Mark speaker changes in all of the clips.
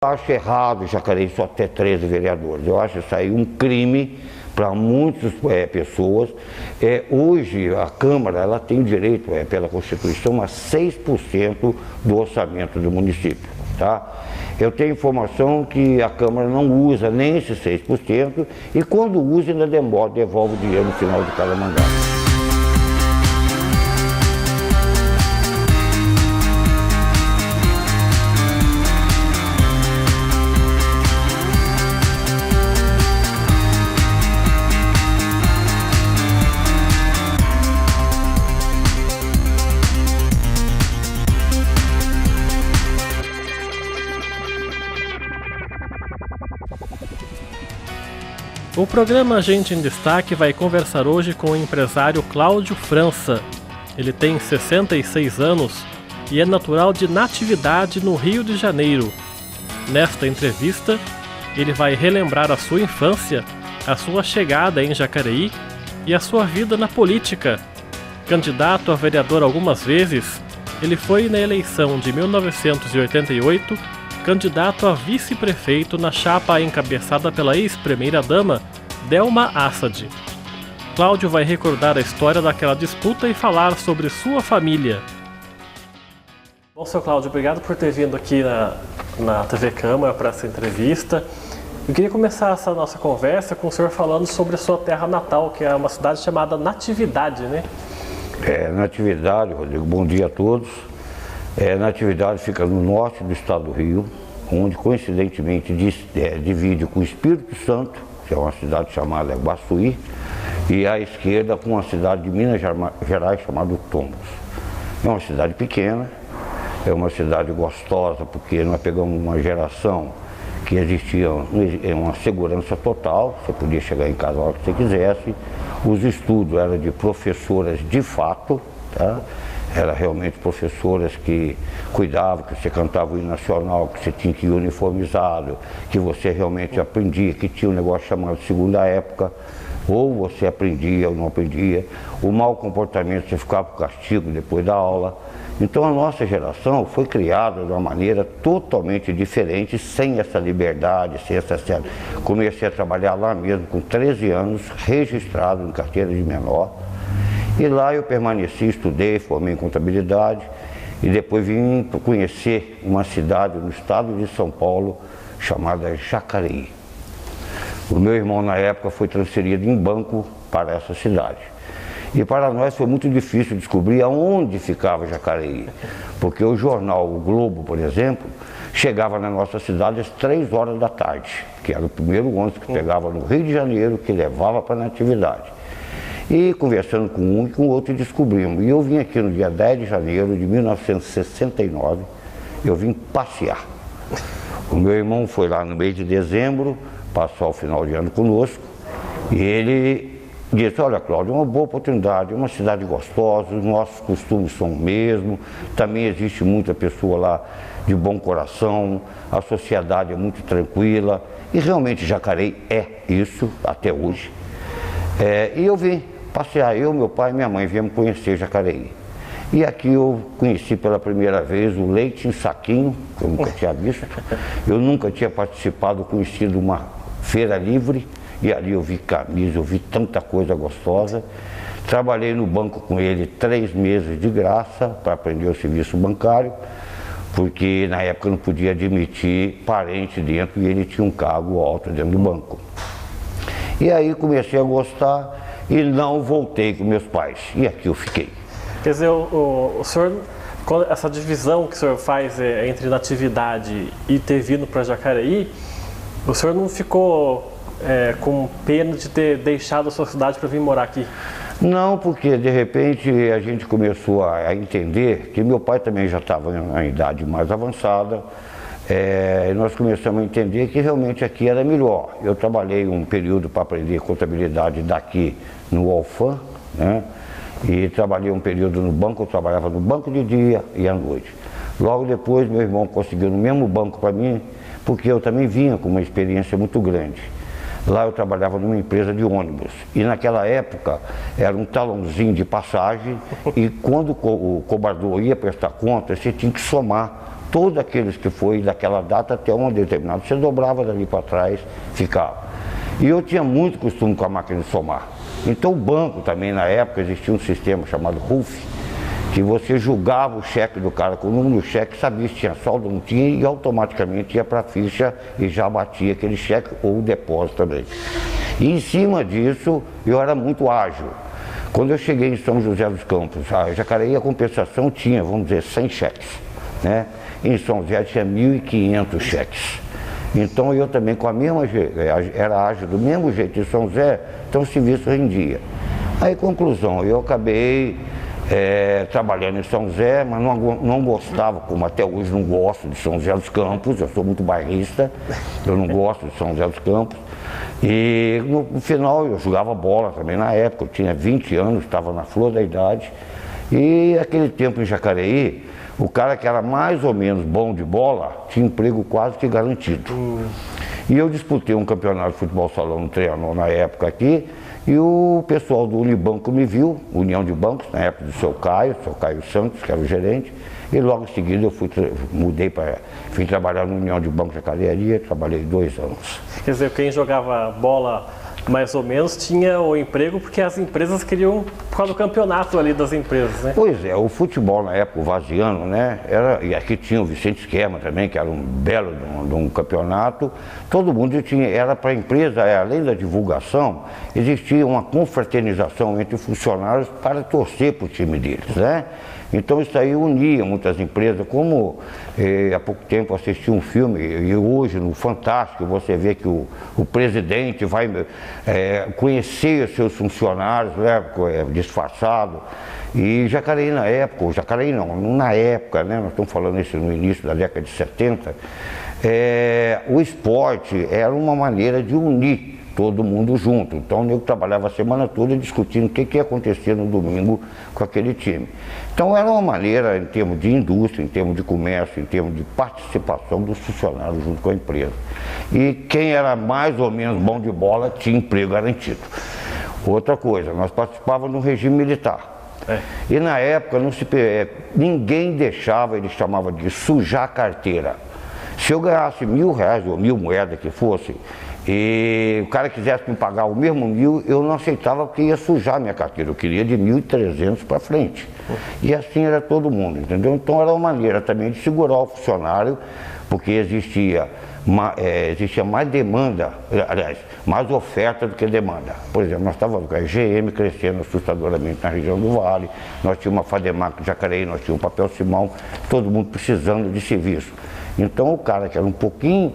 Speaker 1: Eu acho errado Jacareí só ter 13 vereadores. Eu acho isso aí um crime para muitas pessoas. Hoje a Câmara ela tem direito, pela Constituição, a 6% do orçamento do município. Tá? Eu tenho informação que a Câmara não usa nem esses 6% e quando usa ainda devolve o dinheiro no final de cada mandato.
Speaker 2: O programa Gente em Destaque vai conversar hoje com o empresário Cláudio França. Ele tem 66 anos e é natural de Natividade, no Rio de Janeiro. Nesta entrevista, ele vai relembrar a sua infância, a sua chegada em Jacareí e a sua vida na política. Candidato a vereador algumas vezes, ele foi na eleição de 1988 candidato a vice-prefeito na chapa encabeçada pela ex-primeira-dama Delma Assad. Cláudio vai recordar a história daquela disputa e falar sobre sua família. Bom, seu Cláudio, obrigado por ter vindo aqui na TV Câmara para essa entrevista. Eu queria começar essa nossa conversa com o senhor falando sobre a sua terra natal, que é uma cidade chamada Natividade, né?
Speaker 1: Natividade, Rodrigo, bom dia a todos. Natividade fica no norte do estado do Rio, onde coincidentemente divide com o Espírito Santo, que é uma cidade chamada Guaçuí, e à esquerda com uma cidade de Minas Gerais chamada Tombos. É uma cidade pequena, é uma cidade gostosa, porque nós pegamos uma geração que existia uma segurança total, você podia chegar em casa a hora que você quisesse, os estudos eram de professoras de fato, tá? Eram realmente professoras que cuidavam, que você cantava o hino nacional, que você tinha que ir uniformizado, que você realmente aprendia, que tinha um negócio chamado segunda época, ou você aprendia ou não aprendia. O mau comportamento, você ficava com castigo depois da aula. Então a nossa geração foi criada de uma maneira totalmente diferente, sem essa liberdade, sem essa... Comecei a trabalhar lá mesmo com 13 anos, registrado em carteira de menor. E lá eu permaneci, estudei, formei em contabilidade e depois vim conhecer uma cidade no estado de São Paulo chamada Jacareí. O meu irmão na época foi transferido em banco para essa cidade. E para nós foi muito difícil descobrir aonde ficava Jacareí, porque o jornal O Globo, por exemplo, chegava na nossa cidade às 3 horas da tarde, que era o primeiro ônibus que pegava no Rio de Janeiro, que levava para a Natividade. E conversando com um e com o outro descobrimos. E eu vim aqui no dia 10 de janeiro de 1969, eu vim passear. O meu irmão foi lá no mês de dezembro, passou o final de ano conosco, e ele disse, olha Cláudio, é uma boa oportunidade, é uma cidade gostosa, os nossos costumes são o mesmo, também existe muita pessoa lá de bom coração, a sociedade é muito tranquila, e realmente Jacareí é isso até hoje. E eu vim passear, eu, meu pai e minha mãe viemos conhecer Jacareí. E aqui eu conheci pela primeira vez o leite em saquinho, que eu nunca tinha visto. Eu nunca tinha participado, conhecido uma feira livre, e ali eu vi camisa, eu vi tanta coisa gostosa. Trabalhei no banco com ele 3 meses de graça para aprender o serviço bancário, porque na época eu não podia admitir parente dentro e ele tinha um cargo alto dentro do banco. E aí comecei a gostar e não voltei com meus pais. E aqui eu fiquei.
Speaker 2: Quer dizer, o senhor, essa divisão que o senhor faz entre Natividade e ter vindo para Jacareí, o senhor não ficou com pena de ter deixado a sua cidade para vir morar aqui?
Speaker 1: Não, porque de repente a gente começou a entender que meu pai também já estava em uma idade mais avançada. Nós começamos a entender que realmente aqui era melhor. Eu trabalhei um período para aprender contabilidade daqui no Alfam, né? E trabalhei um período no banco, eu trabalhava no banco de dia e à noite. Logo depois meu irmão conseguiu no mesmo banco para mim, porque eu também vinha com uma experiência muito grande. Lá eu trabalhava numa empresa de ônibus e naquela época era um talãozinho de passagem e quando o cobrador ia prestar conta, você tinha que somar todos aqueles que foi daquela data até uma determinada, você dobrava dali para trás, ficava. E eu tinha muito costume com a máquina de somar. Então o banco também, na época, existia um sistema chamado RUF, que você julgava o cheque do cara com o número do cheque, sabia se tinha saldo ou não tinha, e automaticamente ia para a ficha e já batia aquele cheque ou o depósito também. E em cima disso, eu era muito ágil. Quando eu cheguei em São José dos Campos, a Jacareí, a compensação tinha, vamos dizer, 100 cheques, né? Em São José tinha 1.500 cheques. Então eu também, com a mesma, era ágil do mesmo jeito em São José, então o serviço rendia. Aí, conclusão, eu acabei trabalhando em São José, mas não gostava, como até hoje não gosto de São José dos Campos, eu sou muito bairrista, eu não gosto de São José dos Campos. E no final eu jogava bola também na época, eu tinha 20 anos, estava na flor da idade. E aquele tempo em Jacareí, o cara que era mais ou menos bom de bola tinha emprego quase que garantido. E eu disputei um campeonato de futebol salão no Trianon na época aqui, e o pessoal do Unibanco me viu, União de Bancos, na época do seu Caio Santos, que era o gerente, e logo em seguida eu fui trabalhar na União de Bancos de Jacareí, trabalhei 2 anos.
Speaker 2: Quer dizer, quem jogava bola mais ou menos tinha o emprego porque as empresas queriam, por causa do campeonato ali das empresas, né?
Speaker 1: Pois é, o futebol na época, o Vaziano, né, e aqui tinha o Vicente Esquema também, que era um belo de um campeonato, todo mundo tinha, era para a empresa, além da divulgação, existia uma confraternização entre funcionários para torcer para o time deles, né? Então isso aí unia muitas empresas, como há pouco tempo assisti um filme, e hoje no Fantástico você vê que o presidente vai conhecer os seus funcionários, né, disfarçado. E Jacareí na época, Jacareí não, na época, né, nós estamos falando isso no início da década de 70, o esporte era uma maneira de unir todo mundo junto. Então o nego trabalhava a semana toda discutindo o que ia acontecer no domingo com aquele time. Então era uma maneira, em termos de indústria, em termos de comércio, em termos de participação dos funcionários junto com a empresa. E quem era mais ou menos bom de bola tinha emprego garantido. Outra coisa, nós participávamos no regime militar. E na época ninguém deixava, ele chamava de sujar a carteira. Se eu ganhasse R$1.000 ou 1.000 moedas que fosse, e o cara quisesse me pagar o mesmo 1.000, eu não aceitava porque ia sujar minha carteira, eu queria de 1.300 para frente. E assim era todo mundo, entendeu? Então era uma maneira também de segurar o funcionário, porque existia mais demanda, aliás, mais oferta do que demanda. Por exemplo, nós estávamos com a GM crescendo assustadoramente na região do Vale, nós tínhamos uma Fademac de Jacareí, nós tínhamos o Papel Simão, todo mundo precisando de serviço. Então o cara que era um pouquinho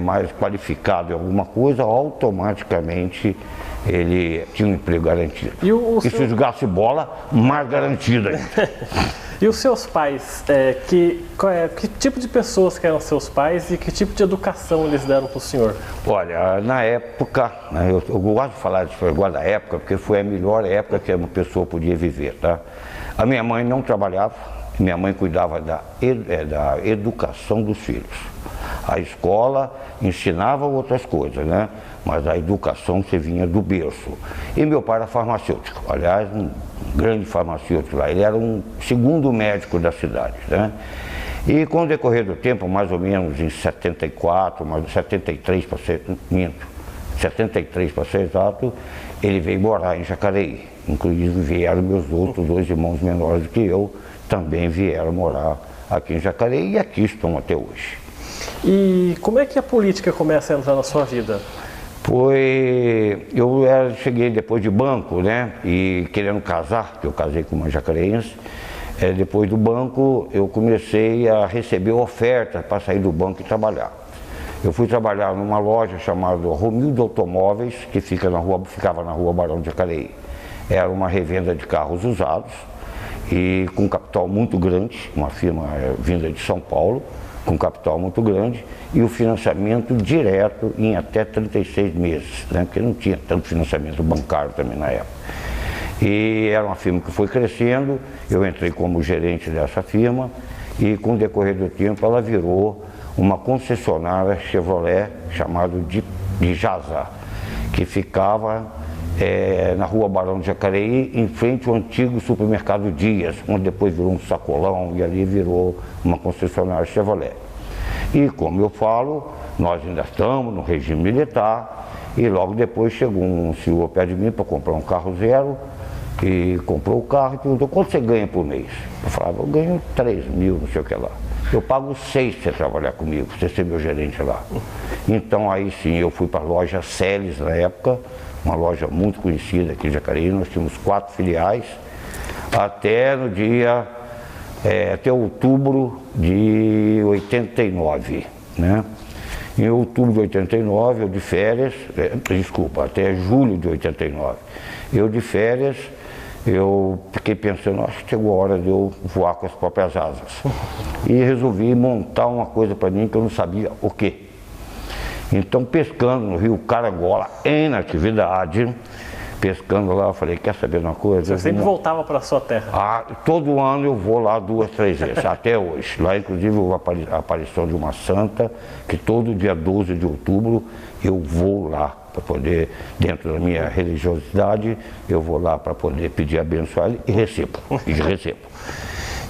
Speaker 1: mais qualificado em alguma coisa, automaticamente ele tinha um emprego garantido. E se jogasse bola, mais garantido ainda.
Speaker 2: E os seus pais, que tipo de pessoas que eram seus pais e que tipo de educação eles deram para o senhor?
Speaker 1: Olha, na época, né, eu gosto de falar disso agora da época, porque foi a melhor época que uma pessoa podia viver, tá? A minha mãe não trabalhava. Minha mãe cuidava da educação dos filhos. A escola ensinava outras coisas, né? Mas a educação você vinha do berço. E meu pai era farmacêutico, aliás, um grande farmacêutico lá. Ele era um segundo médico da cidade, né? E com o decorrer do tempo, mais ou menos em 74, mais 73 para ser, 73 para ser exato, ele veio morar em Jacareí. Inclusive vieram meus outros 2 irmãos menores do que eu, também vieram morar aqui em Jacareí e aqui estão até hoje.
Speaker 2: E como é que a política começa a entrar na sua vida?
Speaker 1: Cheguei depois de banco, né, e querendo casar, que eu casei com uma jacareense, depois do banco eu comecei a receber ofertas para sair do banco e trabalhar. Eu fui trabalhar numa loja chamada Romildo Automóveis, que ficava na rua Barão de Jacareí. Era uma revenda de carros usados, e com capital muito grande, uma firma vinda de São Paulo, com capital muito grande, e o financiamento direto em até 36 meses, né? Porque não tinha tanto financiamento bancário também na época. E era uma firma que foi crescendo, eu entrei como gerente dessa firma, e com o decorrer do tempo ela virou uma concessionária Chevrolet chamada de Jasa, que ficava na rua Barão de Jacareí, em frente ao antigo supermercado Dias, onde depois virou um sacolão e ali virou uma concessionária Chevrolet. E como eu falo, nós ainda estamos no regime militar e logo depois chegou um senhor perto de mim para comprar um carro zero e comprou o carro e perguntou: quanto você ganha por mês? Eu falava: eu ganho 3 mil, não sei o que lá. Eu pago 6 para você trabalhar comigo, para você ser meu gerente lá. Então aí sim eu fui para a loja Celes na época, uma loja muito conhecida aqui de Jacareí. Nós tínhamos 4 filiais, até no dia, até outubro de 89, né? Em outubro de 89, eu de férias, até julho de 89, eu de férias, eu fiquei pensando: acho que chegou a hora de eu voar com as próprias asas. E resolvi montar uma coisa para mim que eu não sabia o quê. Então, pescando no rio Carangola, em atividade, pescando lá, eu falei: quer saber de uma coisa?
Speaker 2: Você sempre voltava para a sua terra?
Speaker 1: Todo ano eu vou lá 2, 3 vezes, até hoje. Lá, inclusive, houve a aparição de uma santa, que todo dia 12 de outubro eu vou lá para poder, dentro da minha religiosidade, eu vou lá para poder pedir a benção a ele e recebo.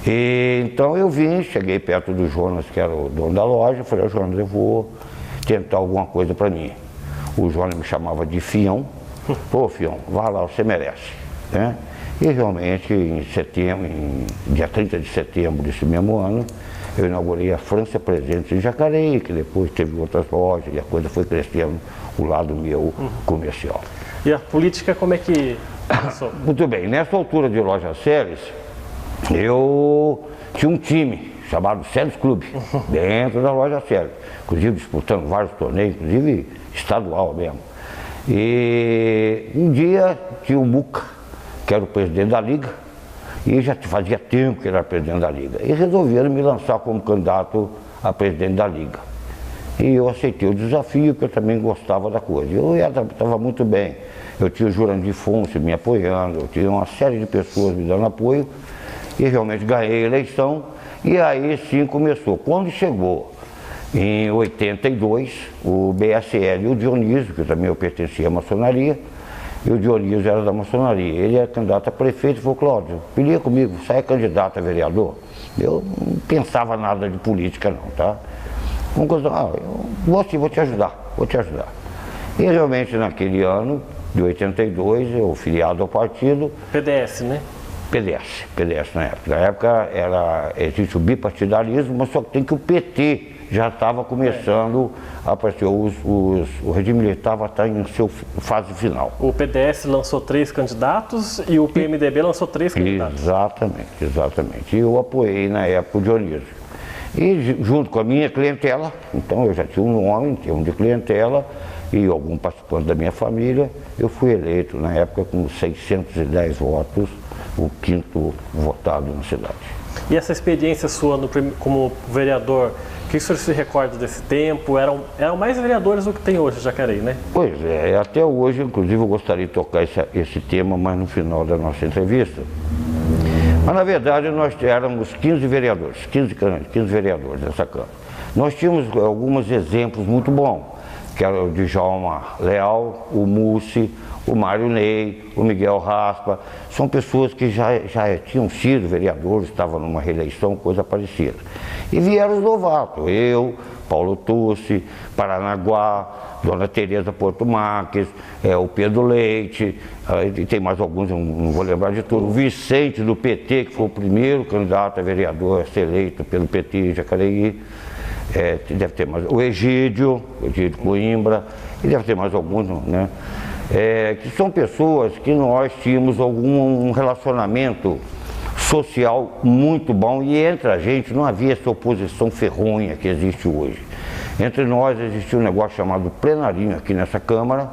Speaker 1: E então eu cheguei perto do Jonas, que era o dono da loja, falei: Jonas, eu vou tentar alguma coisa para mim. O Jonas me chamava de Fião. Pô, Fião, vá lá, você merece, né? E realmente, em setembro, dia 30 de setembro desse mesmo ano, eu inaugurei a França Presentes em Jacareí, que depois teve outras lojas e a coisa foi crescendo o lado meu comercial.
Speaker 2: E a política como é que passou?
Speaker 1: Muito bem, nessa altura de Loja Celes, eu tinha um time chamado Celes Clube, dentro da Loja Celes, inclusive disputando vários torneios, inclusive estadual mesmo. E um dia tinha o Muca, que era o presidente da Liga, e já fazia tempo que ele era presidente da Liga, e resolveram me lançar como candidato a presidente da Liga. E eu aceitei o desafio, porque eu também gostava da coisa. Eu estava muito bem, eu tinha o Jurandir Fonse me apoiando, eu tinha uma série de pessoas me dando apoio, e realmente ganhei a eleição, e aí sim começou. Quando chegou em 82, o BSL e o Dionísio, que também eu pertencia à maçonaria, e o Dionísio era da maçonaria, ele era candidato a prefeito, e falou: Cláudio, pedia comigo, sai candidato a vereador. Eu não pensava nada de política não, tá? Uma coisa: eu vou te ajudar. E realmente naquele ano, de 82, eu filiado ao partido.
Speaker 2: PDS, né?
Speaker 1: PDS na época. Na época existe o bipartidarismo, mas só que tem que o PT já estava começando a aparecer, o regime militar estava em sua fase final.
Speaker 2: O PDS lançou 3 candidatos e o PMDB lançou 3 candidatos.
Speaker 1: Exatamente. E eu apoiei na época o Dionísio. E junto com a minha clientela, então eu já tinha um nome em termos de clientela e algum participante da minha família, eu fui eleito na época com 610 votos, o 5º votado na cidade.
Speaker 2: E essa experiência sua como vereador, o que o senhor se recorda desse tempo? Eram mais vereadores do que tem hoje em Jacareí, né?
Speaker 1: Pois é, até hoje, inclusive, eu gostaria de tocar esse tema mais no final da nossa entrevista. Mas, na verdade, nós éramos 15 vereadores, 15 vereadores dessa Câmara. Nós tínhamos alguns exemplos muito bons, que era o Djalma Leal, o Mussi, o Mário Ney, o Miguel Raspa. São pessoas que já tinham sido vereadores, estavam numa reeleição, coisa parecida. E vieram os novatos, eu, Paulo Tussi, Paranaguá, Dona Tereza Porto Marques, o Pedro Leite, e tem mais alguns, eu não vou lembrar de tudo. O Vicente do PT, que foi o primeiro candidato a vereador a ser eleito pelo PT em Jacareí. Deve ter mais, o Egídio Coimbra, e deve ter mais alguns, né? Que são pessoas que nós tínhamos um relacionamento social muito bom, e entre a gente não havia essa oposição ferronha que existe hoje. Entre nós existia um negócio chamado plenarinho aqui nessa Câmara,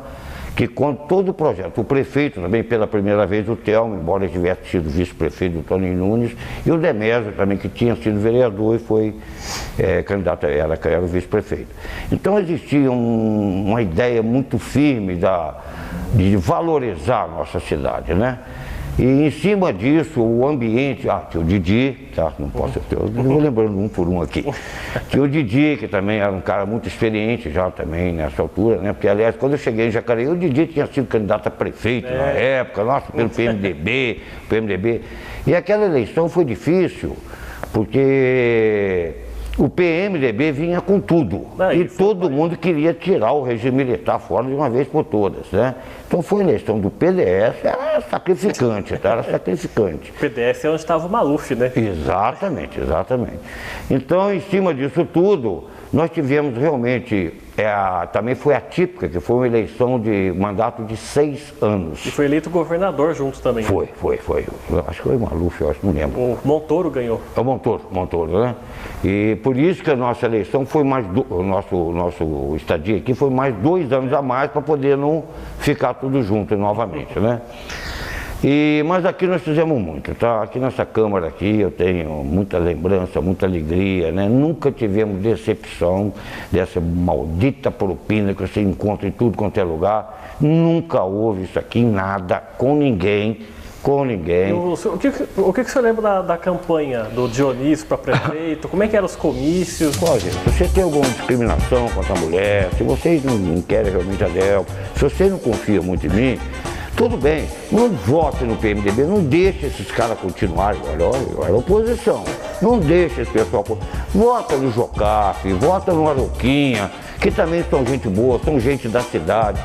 Speaker 1: que com todo o projeto, o prefeito também pela primeira vez, o Telmo, embora ele tivesse sido vice-prefeito do Toninho Nunes, e o Demésio também, que tinha sido vereador e foi candidato, era o vice-prefeito. Então existia uma ideia muito firme de valorizar a nossa cidade, né? E em cima disso, o ambiente, tinha o Didi, tá? Não posso, eu vou lembrando um por um aqui. Tinha o Didi, que também era um cara muito experiente já também nessa altura, né? Porque, aliás, quando eu cheguei em Jacareí, o Didi tinha sido candidato a prefeito na época, nossa, pelo PMDB. E aquela eleição foi difícil, porque o PMDB vinha com tudo, e todo mundo queria tirar o regime militar fora de uma vez por todas, né? Então foi a eleição do PDS, era sacrificante, tá? Era sacrificante.
Speaker 2: O PDS é onde estava o Maluf, né?
Speaker 1: Exatamente, exatamente. Então, em cima disso tudo, nós tivemos realmente, também foi atípica, que foi uma eleição de mandato de 6 anos.
Speaker 2: E foi eleito governador junto também.
Speaker 1: Foi. Eu acho que foi o Maluf, eu acho, não lembro.
Speaker 2: O Montoro ganhou.
Speaker 1: É o Montoro, né? E por isso que a nossa eleição foi mais, o nosso estadia aqui foi mais 2 anos a mais para poder não ficar tudo junto novamente, né? Mas aqui nós fizemos muito, tá? Aqui nessa Câmara aqui eu tenho muita lembrança, muita alegria, né? Nunca tivemos decepção dessa maldita propina que você encontra em tudo quanto é lugar. Nunca houve isso aqui, nada, com ninguém.
Speaker 2: O que você lembra da campanha do Dionísio para prefeito? Como é que eram os comícios?
Speaker 1: Gente, se você tem alguma discriminação contra a mulher, se vocês não querem realmente a Delpa, se você não confia muito em mim, tudo bem, não vote no PMDB, não deixe esses caras continuarem, olha a oposição, não deixe esse pessoal, vota no Jocafe, vota no Aroquinha, que também são gente boa, são gente da cidade.